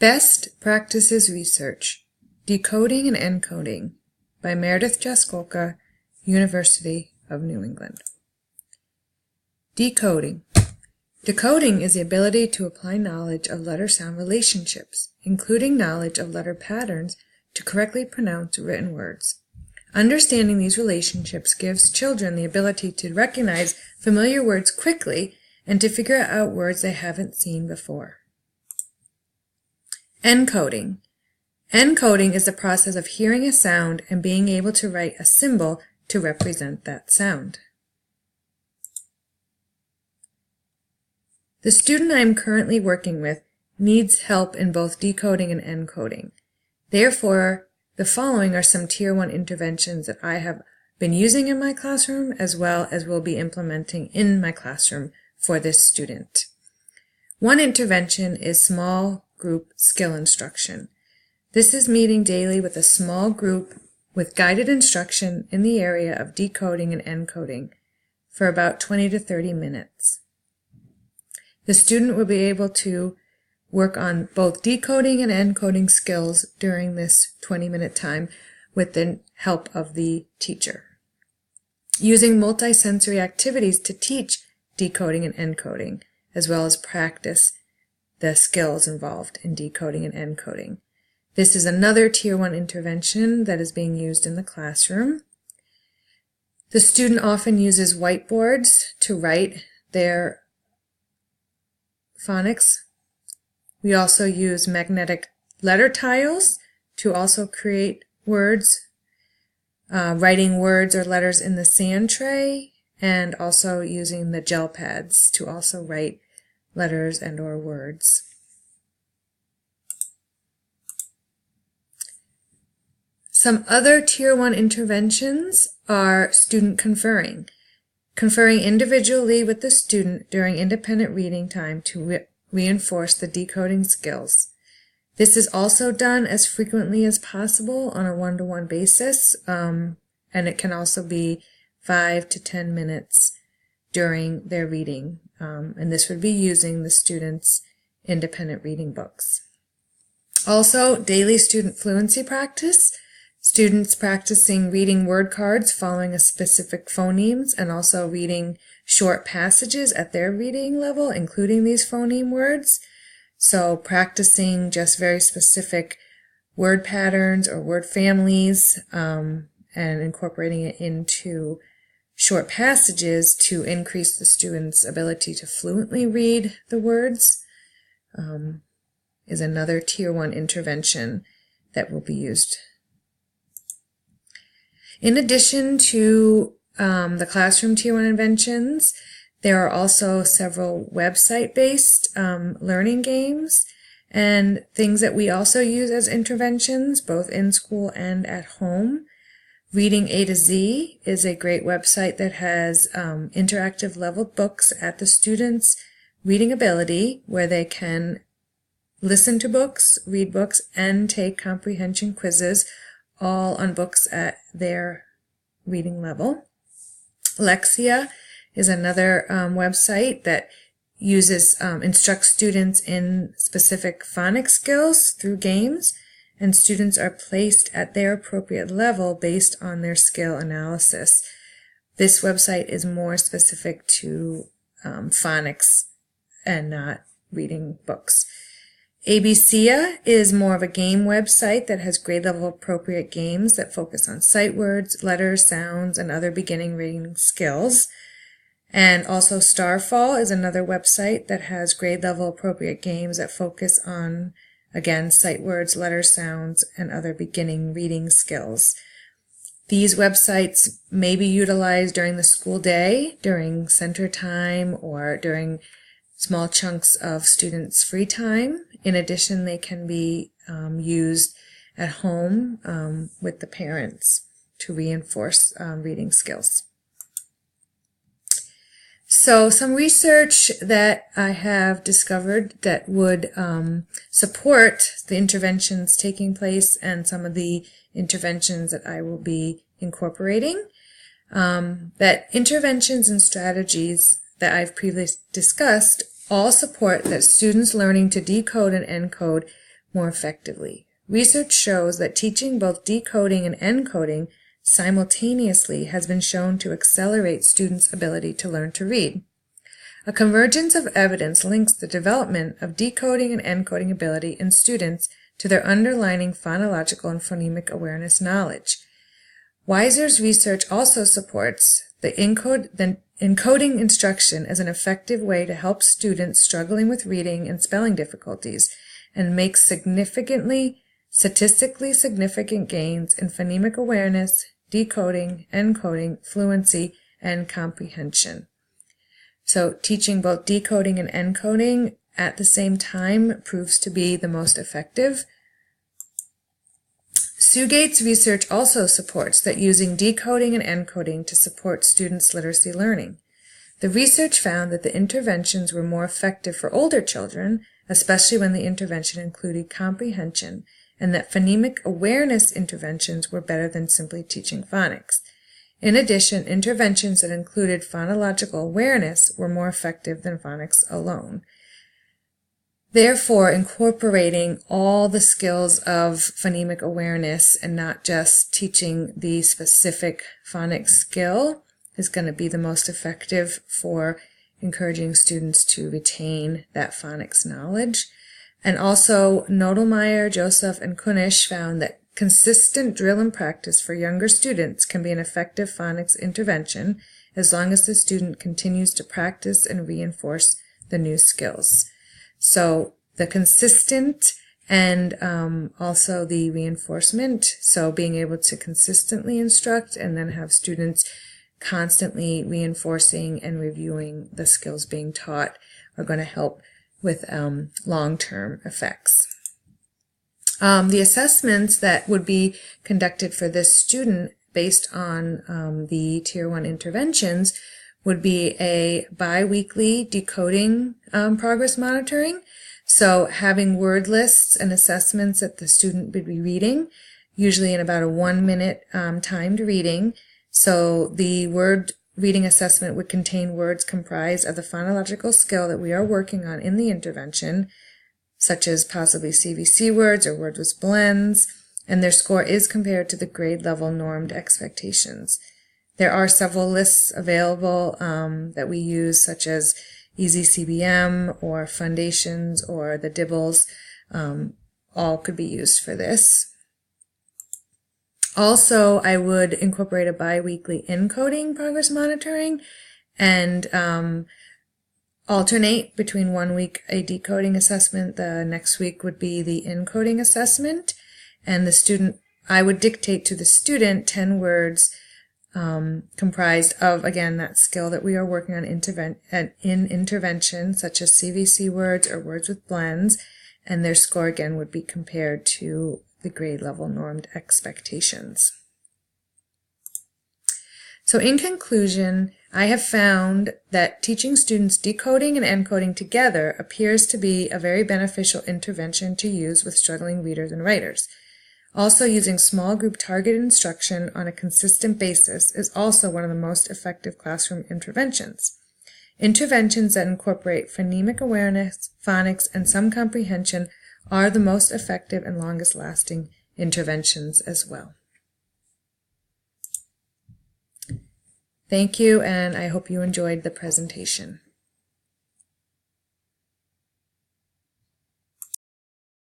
Best Practices Research, Decoding and Encoding by Meredith Jaskolka, University of New England. Decoding. Decoding is the ability to apply knowledge of letter-sound relationships, including knowledge of letter patterns, to correctly pronounce written words. Understanding these relationships gives children the ability to recognize familiar words quickly and to figure out words they haven't seen before. Encoding. Encoding is the process of hearing a sound and being able to write a symbol to represent that sound. The student I am currently working with needs help in both decoding and encoding. Therefore, the following are some Tier 1 interventions that I have been using in my classroom as well as will be implementing in my classroom for this student. One intervention is small group skill instruction. This is meeting daily with a small group with guided instruction in the area of decoding and encoding for about 20 to 30 minutes. The student will be able to work on both decoding and encoding skills during this 20-minute time with the help of the teacher. Using multisensory activities to teach decoding and encoding, as well as practice the skills involved in decoding and encoding. This is another Tier 1 intervention that is being used in the classroom. The student often uses whiteboards to write their phonics. We also use magnetic letter tiles to also create words, writing words or letters in the sand tray, and also using the gel pads to also write letters and or words. Some other Tier 1 interventions are student conferring. Conferring individually with the student during independent reading time to reinforce the decoding skills. This is also done as frequently as possible on a one-to-one basis, and it can also be 5 to 10 minutes during their reading, and this would be using the students' independent reading books. Also, daily student fluency practice. Students practicing reading word cards following a specific phonemes and also reading short passages at their reading level, including these phoneme words. So practicing just very specific word patterns or word families and incorporating it into short passages to increase the student's ability to fluently read the words is another Tier 1 intervention that will be used. In addition to the classroom Tier 1 interventions, there are also several website-based learning games and things that we also use as interventions, both in school and at home. Reading A to Z is a great website that has interactive leveled books at the students' reading ability, where they can listen to books, read books, and take comprehension quizzes, all on books at their reading level. Lexia is another website that instructs students in specific phonics skills through games, and students are placed at their appropriate level based on their skill analysis. This website is more specific to phonics and not reading books. ABCia is more of a game website that has grade level appropriate games that focus on sight words, letters, sounds, and other beginning reading skills. And also Starfall is another website that has grade level appropriate games that focus on, again, sight words, letters, sounds, and other beginning reading skills. These websites may be utilized during the school day, during center time, or during small chunks of students' free time. In addition, they can be used at home with the parents to reinforce reading skills. So some research that I have discovered that would support the interventions taking place and some of the interventions that I will be incorporating, that interventions and strategies that I've previously discussed all support that students learning to decode and encode more effectively. Research shows that teaching both decoding and encoding simultaneously has been shown to accelerate students' ability to learn to read. A convergence of evidence links the development of decoding and encoding ability in students to their underlying phonological and phonemic awareness knowledge. Weiser's research also supports the encoding instruction as an effective way to help students struggling with reading and spelling difficulties, and makes statistically significant gains in phonemic awareness, decoding, encoding, fluency, and comprehension. So teaching both decoding and encoding at the same time proves to be the most effective. Sugate's research also supports that using decoding and encoding to support students' literacy learning. The research found that the interventions were more effective for older children, especially when the intervention included comprehension, and that phonemic awareness interventions were better than simply teaching phonics. In addition, interventions that included phonological awareness were more effective than phonics alone. Therefore, incorporating all the skills of phonemic awareness and not just teaching the specific phonics skill is going to be the most effective for encouraging students to retain that phonics knowledge. And also, Nodelmeyer, Joseph, and Kunish found that consistent drill and practice for younger students can be an effective phonics intervention as long as the student continues to practice and reinforce the new skills. So the consistent and also the reinforcement, so being able to consistently instruct and then have students constantly reinforcing and reviewing the skills being taught are going to help with long-term effects. The assessments that would be conducted for this student based on the Tier 1 interventions would be a bi-weekly decoding progress monitoring. So having word lists and assessments that the student would be reading, usually in about a 1-minute timed reading. So the word reading assessment would contain words comprised of the phonological skill that we are working on in the intervention, such as possibly CVC words or words with blends, and their score is compared to the grade level normed expectations. There are several lists available that we use, such as Easy CBM or Foundations or the Dibbles. All could be used for this. Also, I would incorporate a bi-weekly encoding progress monitoring and alternate between 1 week a decoding assessment. The next week would be the encoding assessment. And I would dictate to the student 10 words comprised of, again, that skill that we are working on in intervention, such as CVC words or words with blends, and their score again would be compared to the grade level normed expectations. So in conclusion, I have found that teaching students decoding and encoding together appears to be a very beneficial intervention to use with struggling readers and writers. Also, using small group targeted instruction on a consistent basis is also one of the most effective classroom interventions. Interventions that incorporate phonemic awareness, phonics, and some comprehension are the most effective and longest lasting interventions as well. Thank you, and I hope you enjoyed the presentation.